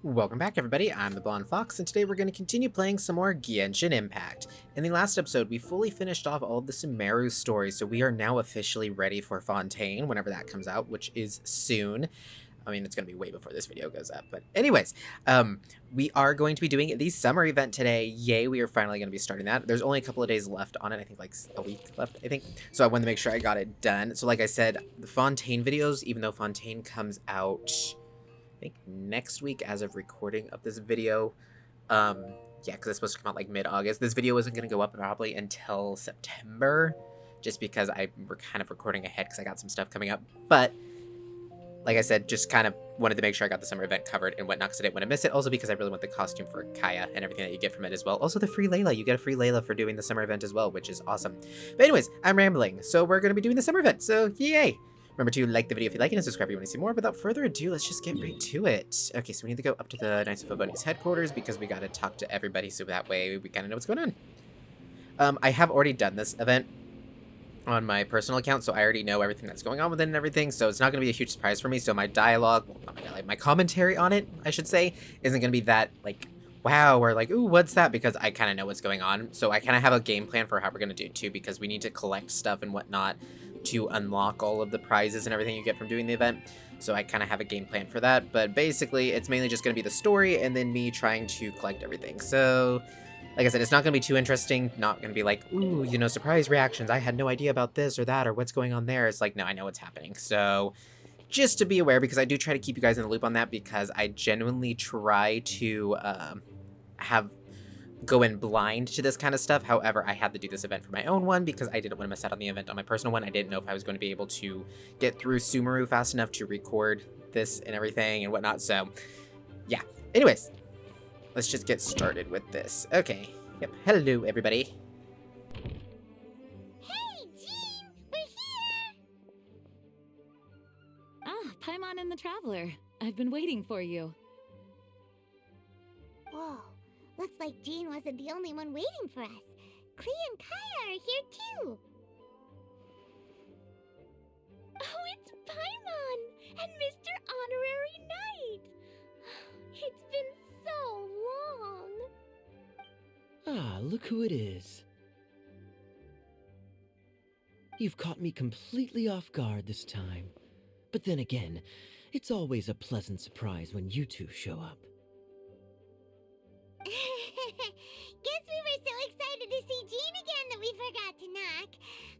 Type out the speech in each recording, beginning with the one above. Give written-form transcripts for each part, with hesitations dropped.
Welcome back, everybody. I'm the Blonde Fox, and today we're going to continue playing some more Genshin Impact. In the last episode, we fully finished off all of the Sumeru stories, so we are now officially ready for Fontaine, whenever that comes out, which is soon. I mean, it's going to be way before this video goes up, but anyways, we are going to be doing the summer event today. Yay, we are finally going to be starting that. There's only a couple of days left on it, I think like a week left, I think. So I wanted to make sure I got it done. So like I said, the Fontaine videos, even though Fontaine comes out, I think next week as of recording of this video. Yeah, because it's supposed to come out like mid-August. This video isn't going to go up probably until September, just because we're kind of recording ahead because I got some stuff coming up. But like I said, just kind of wanted to make sure I got the summer event covered and whatnot because I didn't want to miss it. Also because I really want the costume for Kaya and everything that you get from it as well. Also the free Layla. You get a free Layla for doing the summer event as well, which is awesome. But anyways, I'm rambling. So we're going to be doing the summer event. So yay! Remember to like the video if you like it and subscribe if you want to see more. Without further ado, let's just get right to it. Okay, so we need to go up to the Knights of Favonius headquarters because we got to talk to everybody so that way we kind of know what's going on. I have already done this event on my personal account, so I already know everything that's going on with it and everything, so it's not going to be a huge surprise for me. So my dialogue, well, not my dialogue, my commentary on it, I should say, isn't going to be that, like, wow, or like, ooh, what's that? Because I kind of know what's going on. So I kind of have a game plan for how we're going to do it too, because we need to collect stuff and whatnot to unlock all of the prizes and everything you get from doing the event. So I kind of have a game plan for that. But basically, it's mainly just going to be the story and then me trying to collect everything. So, like I said, it's not going to be too interesting. Not going to be like, ooh, you know, surprise reactions. I had no idea about this or that or what's going on there. It's like, no, I know what's happening. So just to be aware, because I do try to keep you guys in the loop on that, because I genuinely try to go in blind to this kind of stuff. However, I had to do this event for my own one because I didn't want to miss out on the event on my personal one. I didn't know if I was going to be able to get through Sumeru fast enough to record this and everything and whatnot. So yeah, anyways, let's just get started with this. Okay, yep, hello everybody. Hey, Jean! We're here! Ah, Paimon and the Traveler. I've been waiting for you. Whoa, looks like Jean wasn't the only one waiting for us. Klee and Kaya are here too. Oh, it's Paimon and Mr. Honorary Knight! It's been so long. Ah, look who it is. You've caught me completely off guard this time. But then again, it's always a pleasant surprise when you two show up. Guess we were so excited to see Jean again that we forgot to knock.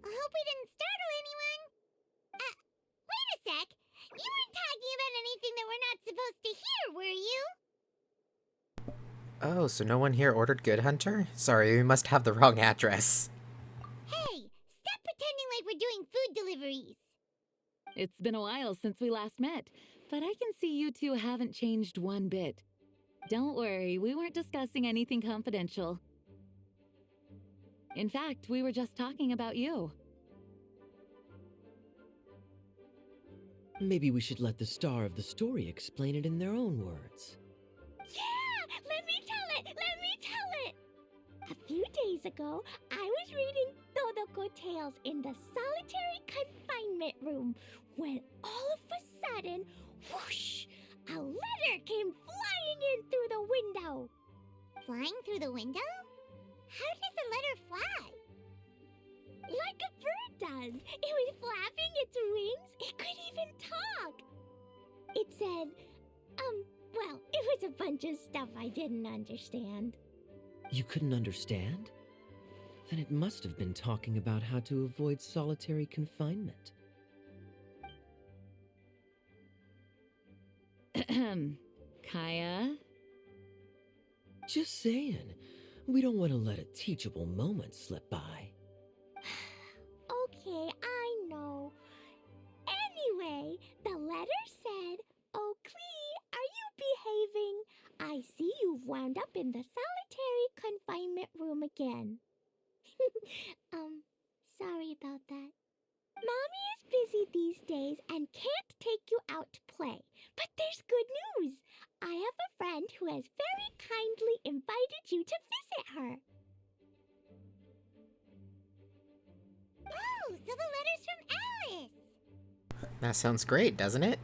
I hope we didn't startle anyone. Wait a sec. You weren't talking about anything that we're not supposed to hear, were you? Oh, so no one here ordered Good Hunter? Sorry, we must have the wrong address. Hey, stop pretending like we're doing food deliveries. It's been a while since we last met, but I can see you two haven't changed one bit. Don't worry, we weren't discussing anything confidential. In fact, we were just talking about you. Maybe we should let the star of the story explain it in their own words. Yeah! Let me tell it! Let me tell it! A few days ago, I was reading Todoko Tales in the solitary confinement room when all of a sudden, whoosh! A letter came flying in through the window. Flying through the window? How does a letter fly? Like a bird does. It was flapping its wings. It could even talk. It said, well, it was a bunch of stuff I didn't understand. You couldn't understand? Then it must have been talking about how to avoid solitary confinement. Kaya? Just saying. We don't want to let a teachable moment slip by. Okay, I know. Anyway, the letter said, "Oh, Klee, are you behaving? I see you've wound up in the solitary confinement room again." Sorry about that. Mommy is busy these days and can't take you out to play. But there's good news. I have a friend who has very kindly invited you to visit her. Oh, so the letter's from Alice. That sounds great, doesn't it?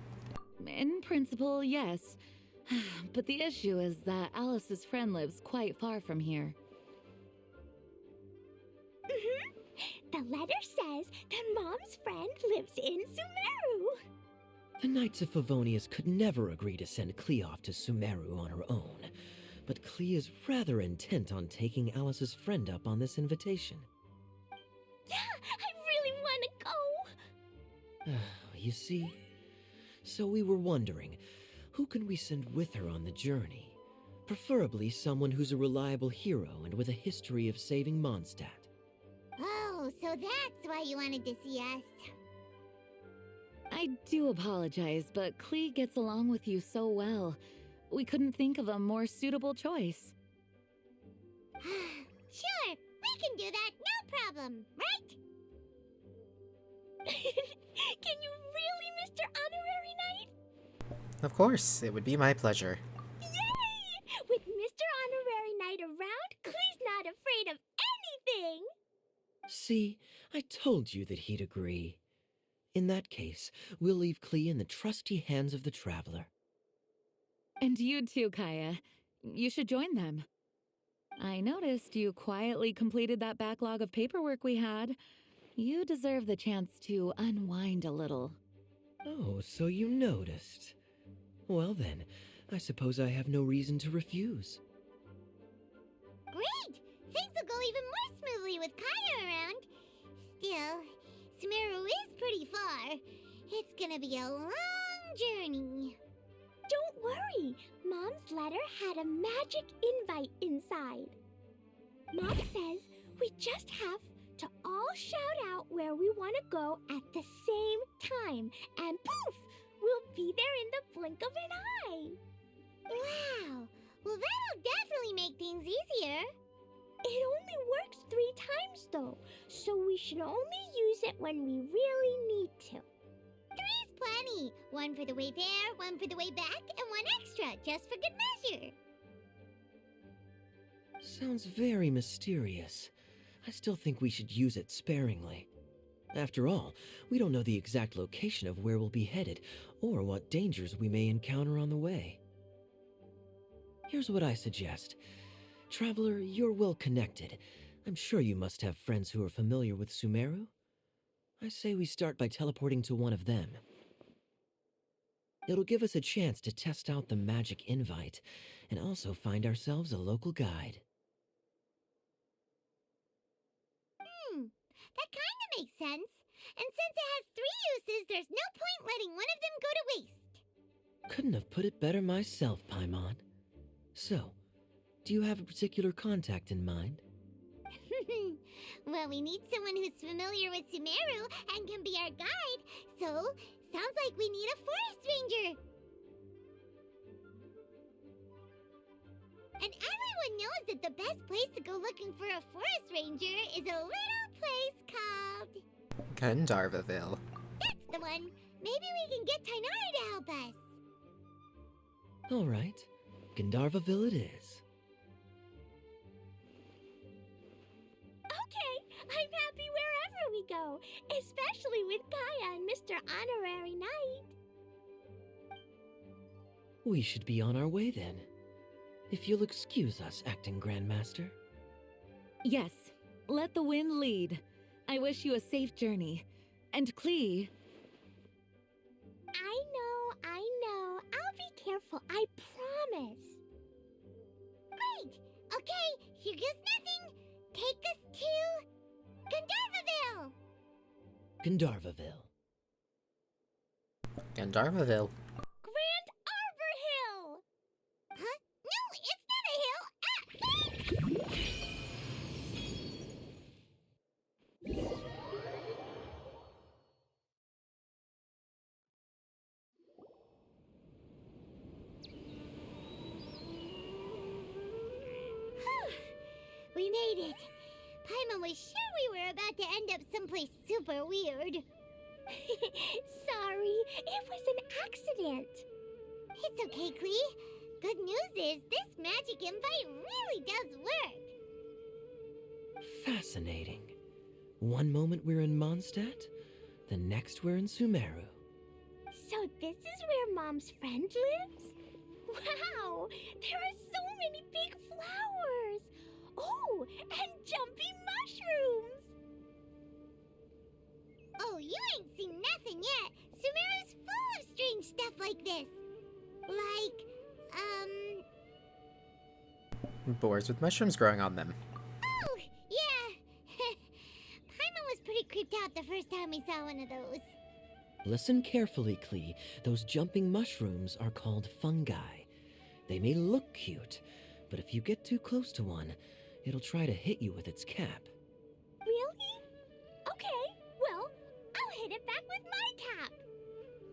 In principle, yes. But the issue is that Alice's friend lives quite far from here. The letter says that Mom's friend lives in Sumeru. The Knights of Favonius could never agree to send Klee off to Sumeru on her own, but Klee is rather intent on taking Alice's friend up on this invitation. Yeah, I really want to go. You see? So we were wondering, who can we send with her on the journey? Preferably someone who's a reliable hero and with a history of saving Mondstadt. Oh, so that's why you wanted to see us. I do apologize, but Klee gets along with you so well. We couldn't think of a more suitable choice. Sure, we can do that, no problem, right? Can you really, Mr. Honorary Knight? Of course, it would be my pleasure. Yay! With Mr. Honorary Knight around, Klee's not afraid of anything! See, I told you that he'd agree. In that case, we'll leave Klee in the trusty hands of the Traveler. And you too, Kaya. You should join them. I noticed you quietly completed that backlog of paperwork we had. You deserve the chance to unwind a little. Oh, so you noticed. Well then, I suppose I have no reason to refuse. Great! Things will go even more smoothly with Kaya around. Still, Sumeru is pretty far. It's gonna be a long journey. Don't worry, Mom's letter had a magic invite inside. Mom says we just have to all shout out where we want to go at the same time, and poof, we'll be there in the blink of an eye. Wow, well that'll definitely make things easier. It only works 3 times though, so we should only use it when we really need to. 3's plenty. 1 for the way there, 1 for the way back, and 1 extra, just for good measure. Sounds very mysterious. I still think we should use it sparingly. After all, we don't know the exact location of where we'll be headed, or what dangers we may encounter on the way. Here's what I suggest. Traveler, you're well connected. I'm sure you must have friends who are familiar with Sumeru. I say we start by teleporting to one of them. It'll give us a chance to test out the magic invite, and also find ourselves a local guide. That kinda makes sense. And since it has 3 uses, there's no point letting one of them go to waste. Couldn't have put it better myself, Paimon. So, do you have a particular contact in mind? Well, we need someone who's familiar with Sumeru and can be our guide, so sounds like we need a forest ranger. And everyone knows that the best place to go looking for a forest ranger is a little place called... Gandharvaville. That's the one. Maybe we can get Tainari to help us. All right, Gandharvaville it is. Okay, I'm happy wherever we go, especially with Kaya and Mr. Honorary Knight. We should be on our way then. If you'll excuse us, Acting Grandmaster. Yes, let the wind lead. I wish you a safe journey. And Klee... I know. I'll be careful, I promise. Great! Okay, here goes nothing. Take us to... Gandharvaville! Gandharvaville. Gandharvaville. Grand Arbor Hill! Huh? No, it's not a hill! Ah! We made it. Paimon was sure we were about to end up someplace super weird. Sorry, it was an accident. It's okay, Klee. Good news is this magic invite really does work. Fascinating. One moment we're in Mondstadt, the next we're in Sumeru. So this is where Mom's friend lives? Wow! There are so many big flowers! Oh, and jumpy mushrooms! Oh, you ain't seen nothing yet! Sumeru's full of strange stuff like this! Like, Boars with mushrooms growing on them. Oh, yeah! Paimon was pretty creeped out the first time he saw one of those. Listen carefully, Klee. Those jumping mushrooms are called fungi. They may look cute, but if you get too close to one, it'll try to hit you with its cap. Really? Okay, well, I'll hit it back with my cap.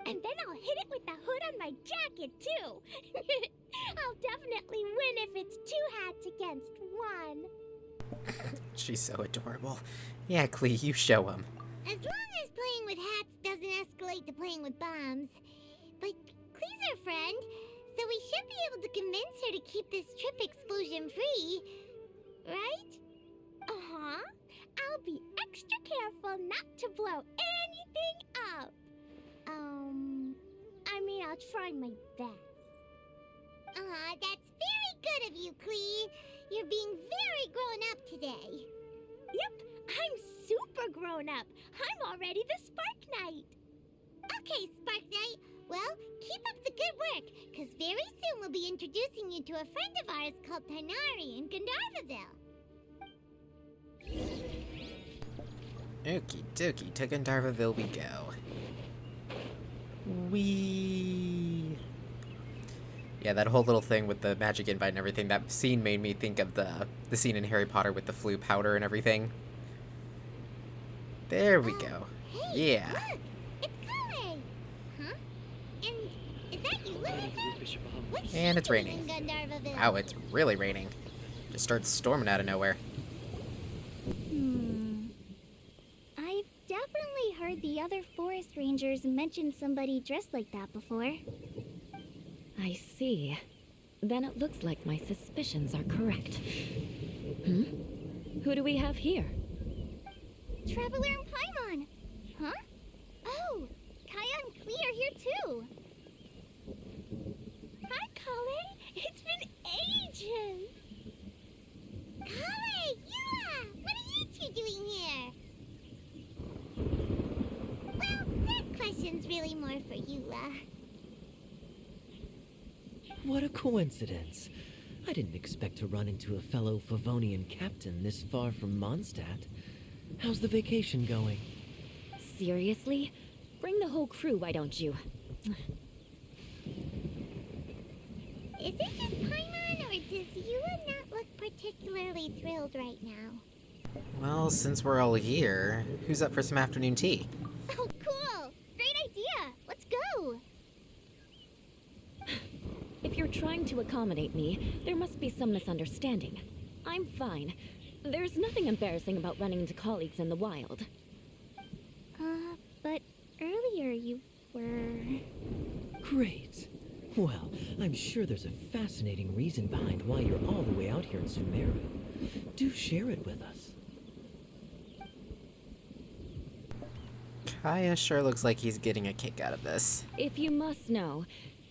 And then I'll hit it with the hood on my jacket, too. I'll definitely win if it's 2 hats against 1. She's so adorable. Yeah, Klee, you show him. As long as playing with hats doesn't escalate to playing with bombs. But Klee's our friend, so we should be able to convince her to keep this trip explosion-free. Right? Uh-huh. I'll be extra careful not to blow anything up. I mean, I'll try my best. That's very good of you, Klee. You're being very grown up today. Yep, I'm super grown up. I'm already the Spark Knight. Okay, Spark Knight. Well, keep up the good work, because very soon we'll be introducing you to a friend of ours called Tighnari in Gandharvaville. Okie dokie, to Gandharvaville we go. Yeah, that whole little thing with the magic invite and everything, that scene made me think of the scene in Harry Potter with the flu powder and everything. There we go. Hey, Yeah. Look, it's Kale. Huh? And is that you, Lilith? What's And she it's doing raining. in Gandharvaville? Wow, it's really raining. Just starts storming out of nowhere. I've definitely heard the other forest rangers mention somebody dressed like that before. I see. Then it looks like my suspicions are correct. Who do we have here? Traveler and Paimon. Huh? Oh, Kaya and Klee are here too. Hi, Kale. It's been ages. Kale, Eula, what are you two doing here? Well, that question's really more for Eula. What a coincidence. I didn't expect to run into a fellow Favonian captain this far from Mondstadt. How's the vacation going? Seriously? Bring the whole crew, why don't you? Is it just Paimon, or does Eula not look particularly thrilled right now? Well, since we're all here, who's up for some afternoon tea? Oh, cool! Great idea! Let's go! If you're trying to accommodate me, there must be some misunderstanding. I'm fine. There's nothing embarrassing about running into colleagues in the wild. But earlier you were... Great. Well, I'm sure there's a fascinating reason behind why you're all the way out here in Sumeru. Do share it with us. Kaya sure looks like he's getting a kick out of this. If you must know,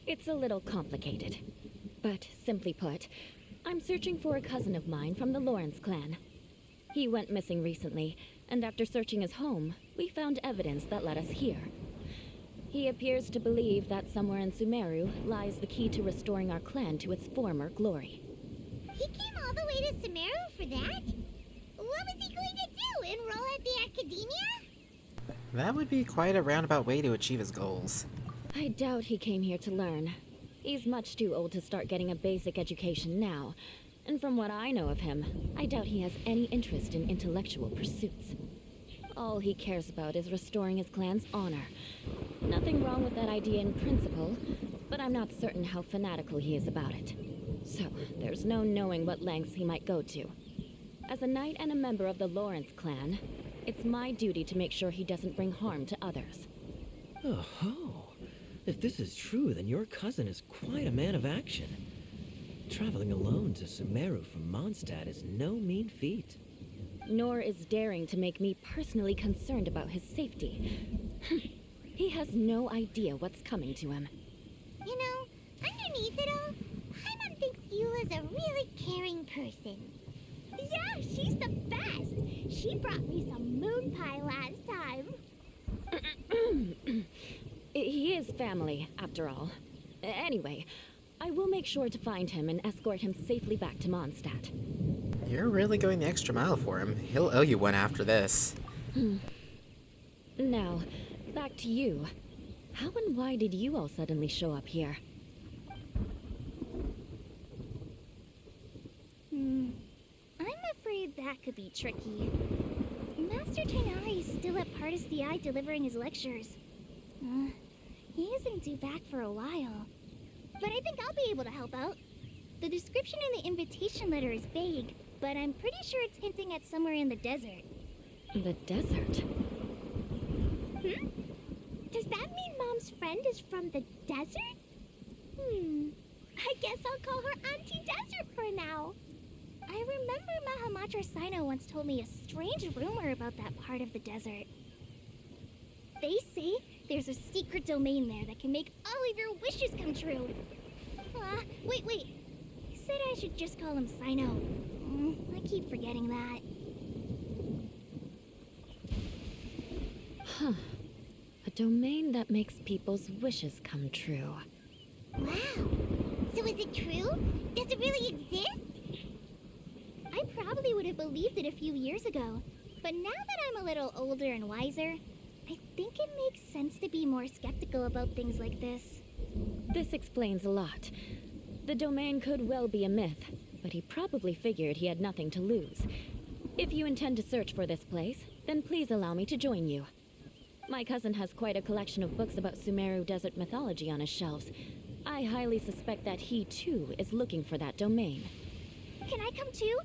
it's a little complicated. But simply put, I'm searching for a cousin of mine from the Lawrence clan. He went missing recently, and after searching his home, we found evidence that led us here. He appears to believe that somewhere in Sumeru lies the key to restoring our clan to its former glory. He came all the way to Sumeru for that? What was he going to do? Enroll at the academia? That would be quite a roundabout way to achieve his goals. I doubt he came here to learn. He's much too old to start getting a basic education now. And from what I know of him, I doubt he has any interest in intellectual pursuits. All he cares about is restoring his clan's honor. Nothing wrong with that idea in principle, but I'm not certain how fanatical he is about it. So, there's no knowing what lengths he might go to. As a knight and a member of the Lawrence clan, it's my duty to make sure he doesn't bring harm to others. Oh-ho. If this is true, then your cousin is quite a man of action. Traveling alone to Sumeru from Mondstadt is no mean feat. Nor is daring to make me personally concerned about his safety. He has no idea what's coming to him. You know, underneath underneath it all, Paimon thinks Eula's a really caring person. Yeah, she's the best! She brought me some moon pie last time. He is family, after all. Anyway, I will make sure to find him and escort him safely back to Mondstadt. You're really going the extra mile for him. He'll owe you one after this. Now, back to you. How and why did you all suddenly show up here? I'm afraid that could be tricky. Master Tainari is still at Partis the Eye delivering his lectures. He isn't due back for a while. But I think I'll be able to help out. The description in the invitation letter is vague, but I'm pretty sure it's hinting at somewhere in the desert. The desert? Does that mean Mom's friend is from the desert? I guess I'll call her Auntie Desert for now. I remember Mahamatra Sino once told me a strange rumor about that part of the desert. They say there's a secret domain there that can make all of your wishes come true. Wait. He said I should just call him Sino. I keep forgetting that. Huh. A domain that makes people's wishes come true. Wow. So is it true? Does it really exist? I probably would have believed it a few years ago. But now that I'm a little older and wiser, I think it makes sense to be more skeptical about things like this. This explains a lot. The domain could well be a myth, but he probably figured he had nothing to lose. If you intend to search for this place, then please allow me to join you. My cousin has quite a collection of books about Sumeru desert mythology on his shelves. I highly suspect that he, too, is looking for that domain. Can I come too?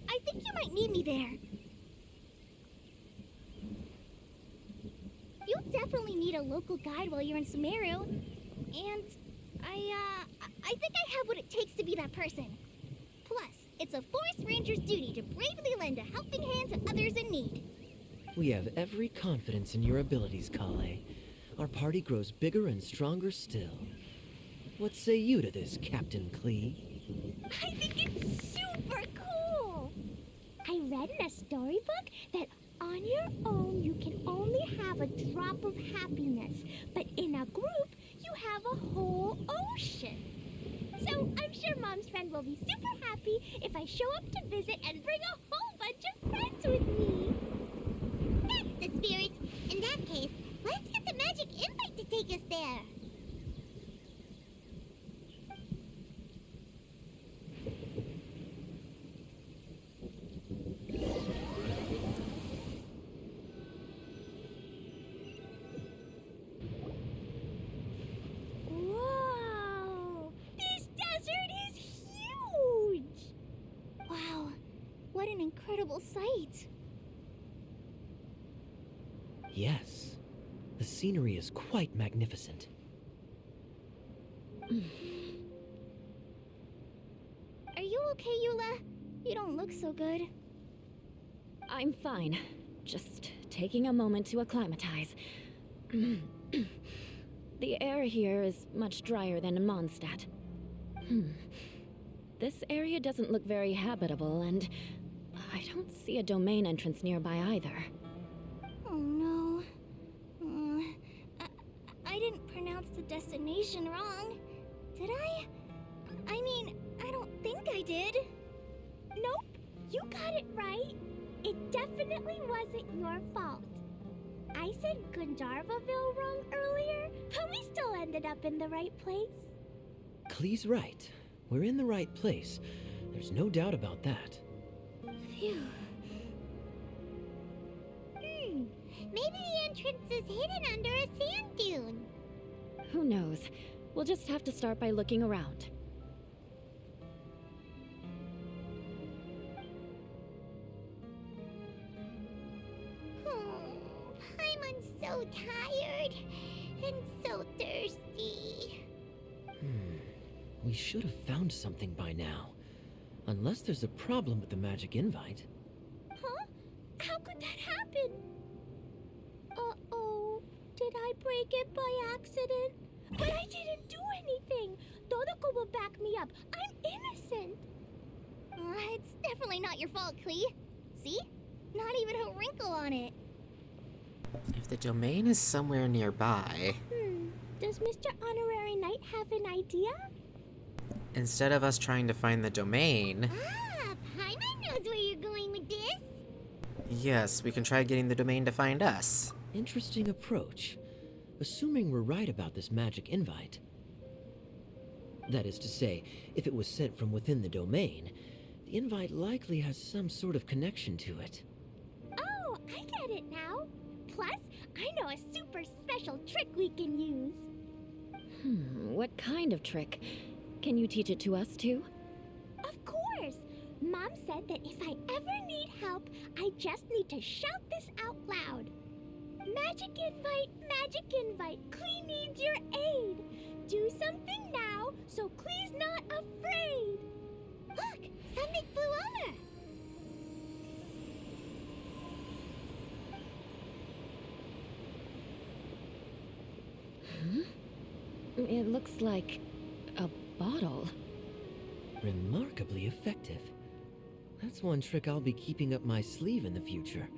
I think you might need me there. You'll definitely need a local guide while you're in Sumeru. And I think I have what it takes to be that person. Plus, it's a forest ranger's duty to bravely lend a helping hand to others in need. We have every confidence in your abilities, Kale. Our party grows bigger and stronger still. What say you to this, Captain Klee? I think it's super cool! I read in a storybook that on your own you can only have a drop of happiness, but in a group you have a whole ocean. So I'm sure Mom's friend will be super happy if I show up to visit and bring a whole bunch of friends with me. That's the spirit. In that case, let's get the magic invite to take us there. Whoa! This desert is huge! Wow, what an incredible sight. Yes. The scenery is quite magnificent. Are you okay, Eula? You don't look so good. I'm fine. Just taking a moment to acclimatize. The air here is much drier than in Mondstadt. This area doesn't look very habitable, and I don't see a domain entrance nearby either. Oh no. I didn't pronounce the destination wrong. Did I? I mean, I don't think I did. Nope, you got it right. It definitely wasn't your fault. I said Gundarvaville wrong earlier, but we still ended up in the right place. Klee's right. We're in the right place. There's no doubt about that. Phew. Maybe the entrance is hidden under a sand dune. Who knows? We'll just have to start by looking around. Paimon's so tired and so thirsty. We should have found something by now. Unless there's a problem with the magic invite. Huh? How could that happen? Uh-oh. Did I break it by accident? But I didn't do anything. Todoko will back me up. I'm innocent. It's definitely not your fault, Klee. See? Not even a wrinkle on it. If the domain is somewhere nearby, Does Mr. Honorary Knight have an idea? instead of us trying to find the domain, Paimon knows where you're going with this. yes, we can try getting the domain to find us. Interesting approach. Assuming we're right about this magic invite. That is to say, if it was sent from within the domain, the invite likely has some sort of connection to it. Oh, I get it now. Plus, I know a super special trick we can use. What kind of trick? Can you teach it to us too? Of course. Mom said that if I ever need help, I just need to shout this out loud. Magic invite, Klee needs your aid. Do something now so Klee's not afraid. Look, something flew over. It looks like a bottle. Remarkably effective. That's one trick I'll be keeping up my sleeve in the future.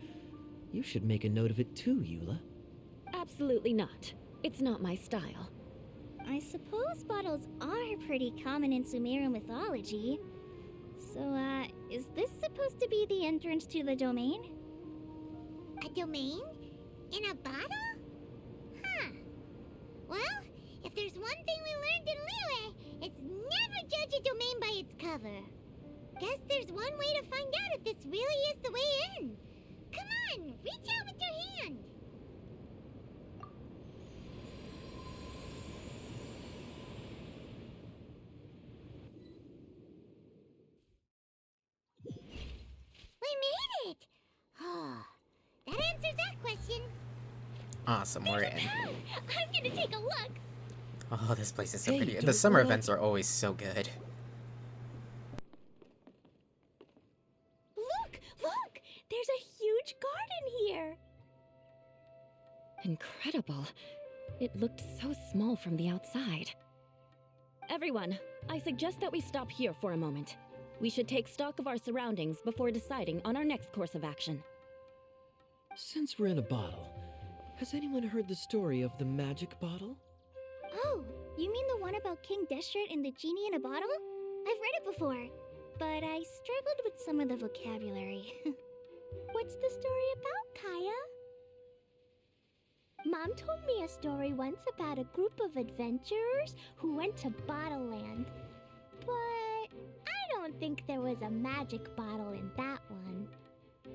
You should make a note of it too, Eula. Absolutely not. It's not my style. I suppose bottles are pretty common in Sumeru mythology. So, is this supposed to be the entrance to the domain? A domain? In a bottle? Huh. Well, if there's one thing we learned in Liyue, it's never judge a domain by its cover. Guess there's one way to find out if this really is the way in. Come on, reach out with your hand. We made it! That answers that question. Awesome, we're in. I'm gonna take a look. Oh, this place is so Hey, pretty. The don't summer wanna- events are always so good. Look! There's a huge garden here. Incredible. It looked so small from the outside. Everyone, I suggest that we stop here for a moment. We should take stock of our surroundings before deciding on our next course of action. Since we're in a bottle, has anyone heard the story of the magic bottle? Oh, you mean the one about King Deshret and the genie in a bottle? I've read it before, but I struggled with some of the vocabulary. What's the story about, Kaya? Mom told me a story once about a group of adventurers who went to Bottle Land. But I don't think there was a magic bottle in that one.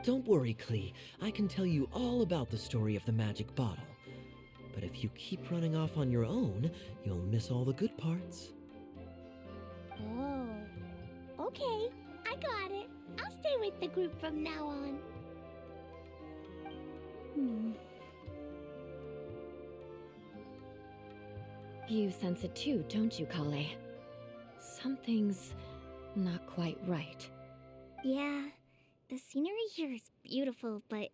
Don't worry, Klee. I can tell you all about the story of the magic bottle. But if you keep running off on your own, you'll miss all the good parts. Oh. Okay, I got it. I'll stay with the group from now on. You sense it too, don't you, Kale? Something's not quite right. Yeah, the scenery here is beautiful, but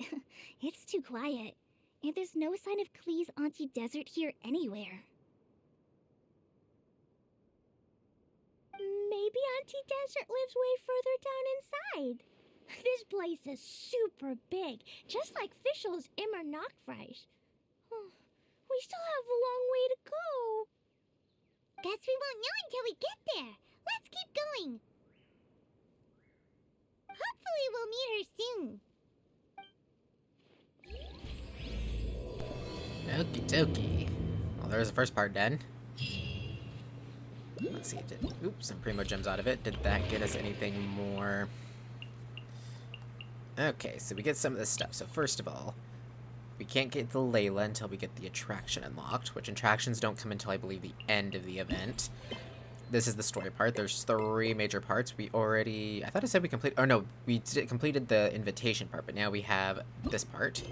it's too quiet. And there's no sign of Klee's Auntie Desert here anywhere. Maybe Auntie Desert lives way further down inside. This place is super big, just like Fischl's Immer Nachtreich. We still have a long way to go. Guess we won't know until we get there. Let's keep going. Hopefully we'll meet her soon. Okie dokie. Well, there's the first part done. Let's see, oops, some Primo gems out of it. Did that get us anything more? Okay, so we get some of this stuff. So first of all, we can't get the Layla until we get the attraction unlocked, which attractions don't come until, I believe, the end of the event. This is the story part. There's 3 major parts. We already... I thought I said we completed... Oh, no. We completed the invitation part, but now we have this part,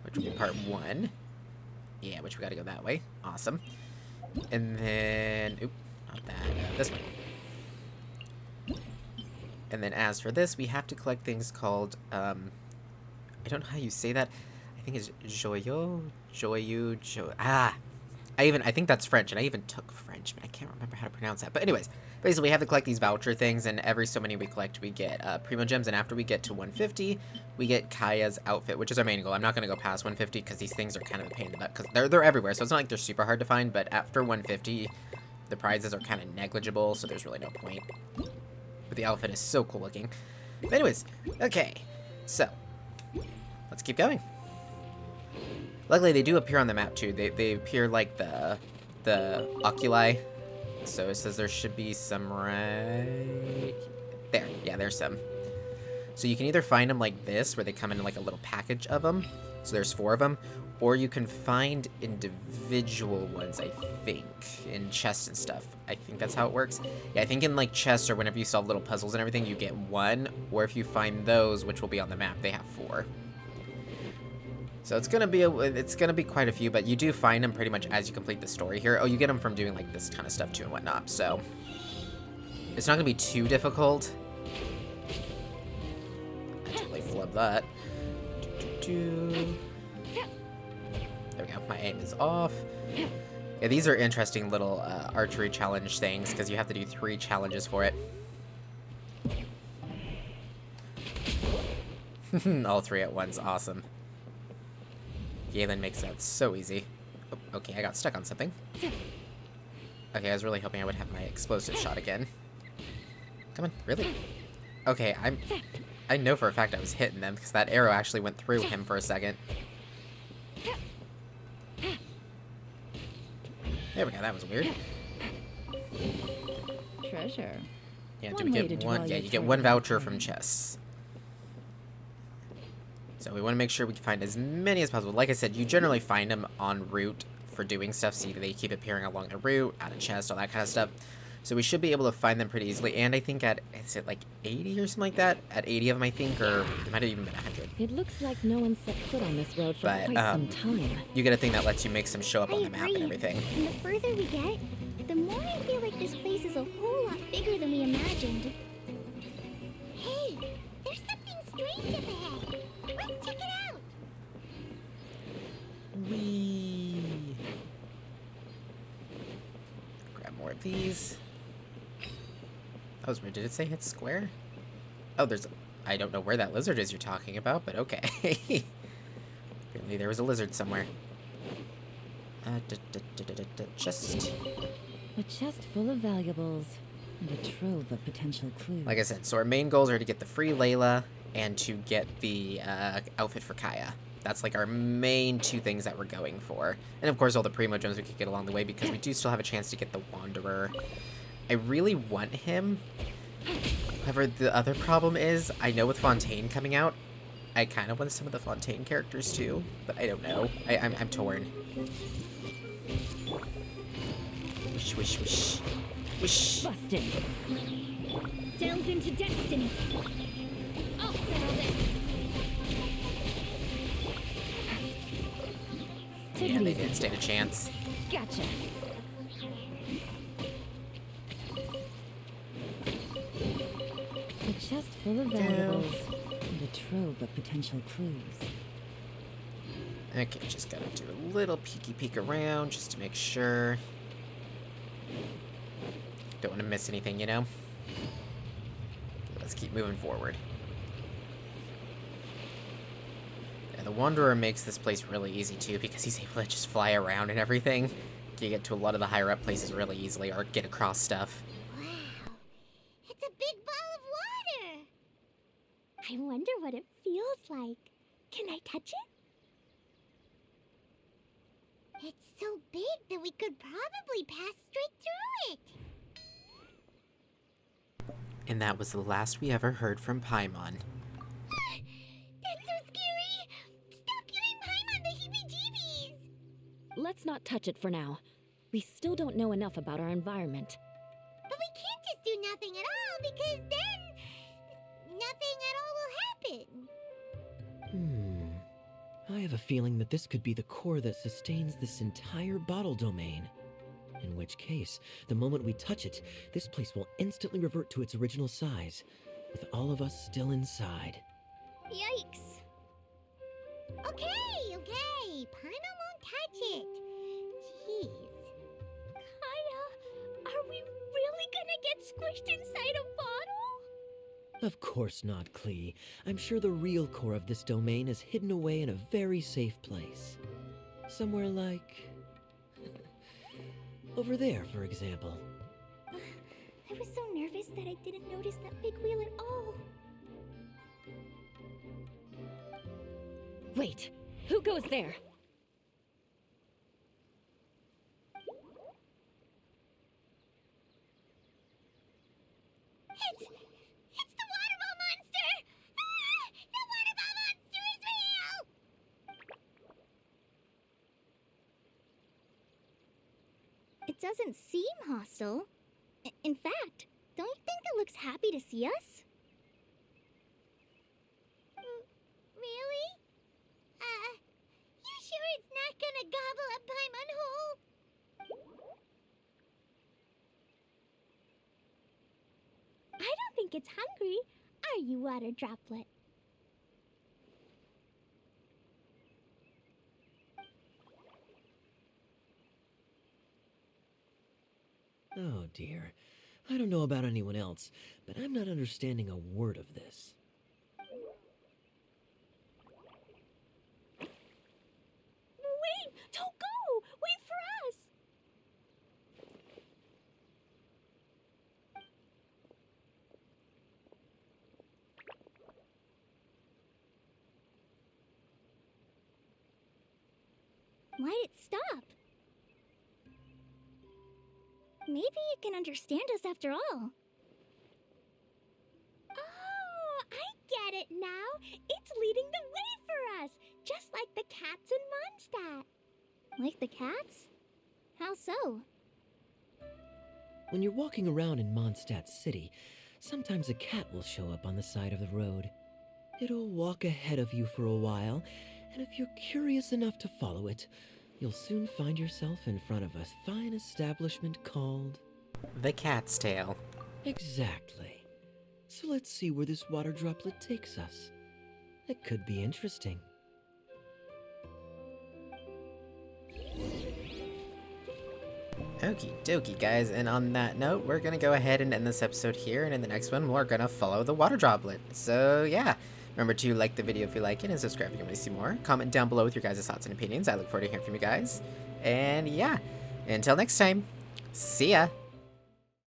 which will be part 1. Yeah, which we gotta go that way. Awesome. And then... Oop, not that. This one. And then as for this, we have to collect things called... I don't know how you say that. I think it's Joyo? I think that's French, and I even took French, but I can't remember how to pronounce that. But anyways, basically we have to collect these voucher things, and every so many we collect, we get Primo Gems, and after we get to 150, we get Kaya's outfit, which is our main goal. I'm not going to go past 150, because these things are kind of a pain in the butt, because they're everywhere, so it's not like they're super hard to find, but after 150, the prizes are kind of negligible, so there's really no point. But the outfit is so cool looking. But anyways, okay, so, let's keep going. Luckily, they do appear on the map, too. They appear like the oculi. So it says there should be some right there. Yeah, there's some. So you can either find them like this, where they come in like a little package of them. So there's 4 of them. Or you can find individual ones, I think, in chests and stuff. I think that's how it works. Yeah, I think in like chests or whenever you solve little puzzles and everything, you get 1. Or if you find those, which will be on the map, they have 4. So it's gonna be quite a few, but you do find them pretty much as you complete the story here. Oh, you get them from doing like this kind of stuff too and whatnot. So it's not gonna be too difficult. I totally flubbed that. There we go. My aim is off. Yeah, these are interesting little archery challenge things because you have to do 3 challenges for it. All 3 at once. Awesome. Galen makes that so easy. Oh, okay, I got stuck on something. Okay, I was really hoping I would have my explosive shot again. Come on, really? Okay, I know for a fact I was hitting them because that arrow actually went through him for a second. There we go, that was weird. Treasure. Yeah, do we get one? Yeah, you get 1 voucher from chests. So we want to make sure we can find as many as possible. Like I said, you generally find them en route for doing stuff, so they keep appearing along the route, out of chest, all that kind of stuff. So we should be able to find them pretty easily. And I think is it like 80 or something like that? At 80 of them, I think, or it might have even been 100. It looks like no one set foot on this road for quite some time. You get a thing that lets you make some show up on the map and everything. And the further we get, the more I feel like this place is a whole lot bigger than we imagined. Hey, there's something strange up ahead. Let's check it out. Whee! Grab more of these. That was weird. Did it say hit square? Oh, I don't know where that lizard is you're talking about, but okay. Apparently there was a lizard somewhere. Chest. A chest full of valuables and a trove of potential clues. Like I said, so our main goals are to get the free Layla and to get the outfit for Kaya. That's like our main 2 things that we're going for. And of course all the Primo Gems we could get along the way because we do still have a chance to get the Wanderer. I really want him. However, the other problem is, I know with Fontaine coming out, I kind of want some of the Fontaine characters too, but I don't know. I'm torn. Wish, wish, wish. Wish. Busted. Delve into destiny. I'll settle this. Yeah, they didn't stand a chance. Gotcha. A chest full of valuables and a trove of potential clues. Okay, just gotta do a little peeky peek around just to make sure. Don't want to miss anything, you know? Let's keep moving forward. And the Wanderer makes this place really easy too because he's able to just fly around and everything. You get to a lot of the higher up places really easily or get across stuff. Wow, it's a big ball of water. I wonder what it feels like. Can I touch it? It's so big that we could probably pass straight through it. And that was the last we ever heard from Paimon. That's so scary. Stop giving Paimon the heebie-jeebies. Let's not touch it for now. We still don't know enough about our environment. But we can't just do nothing at all because then nothing at all will happen. I have a feeling that this could be the core that sustains this entire bottle domain. In which case, the moment we touch it, this place will instantly revert to its original size, with all of us still inside. Yikes. Okay. Paimon won't touch it. Jeez. Of course not, Klee. I'm sure the real core of this domain is hidden away in a very safe place. Somewhere like... over there, for example. I was so nervous that I didn't notice that big wheel at all. Wait, who goes there? It's the waterball monster! Ah! The waterball monster is real! It doesn't seem hostile. In fact, don't you think it looks happy to see us? Really? You sure it's not gonna gobble up Paimon whole? I don't think it's hungry. Are you, water droplet? Oh dear. I don't know about anyone else, but I'm not understanding a word of this. Wait! Don't go! Wait for us! Why'd it stop? Maybe it can understand us after all. Oh, I get it now. It's leading the way for us, just like the cats in Mondstadt. Like the cats? How so? When you're walking around in Mondstadt City, sometimes a cat will show up on the side of the road. It'll walk ahead of you for a while, and if you're curious enough to follow it, you'll soon find yourself in front of a fine establishment called... The Cat's Tail. Exactly. So let's see where this water droplet takes us. It could be interesting. Okie dokie, guys, and on that note, we're gonna go ahead and end this episode here, and in the next one, we're gonna follow the water droplet. So, yeah. Remember to like the video if you like it, and subscribe if you want to see more. Comment down below with your guys' thoughts and opinions. I look forward to hearing from you guys. And yeah, until next time, see ya!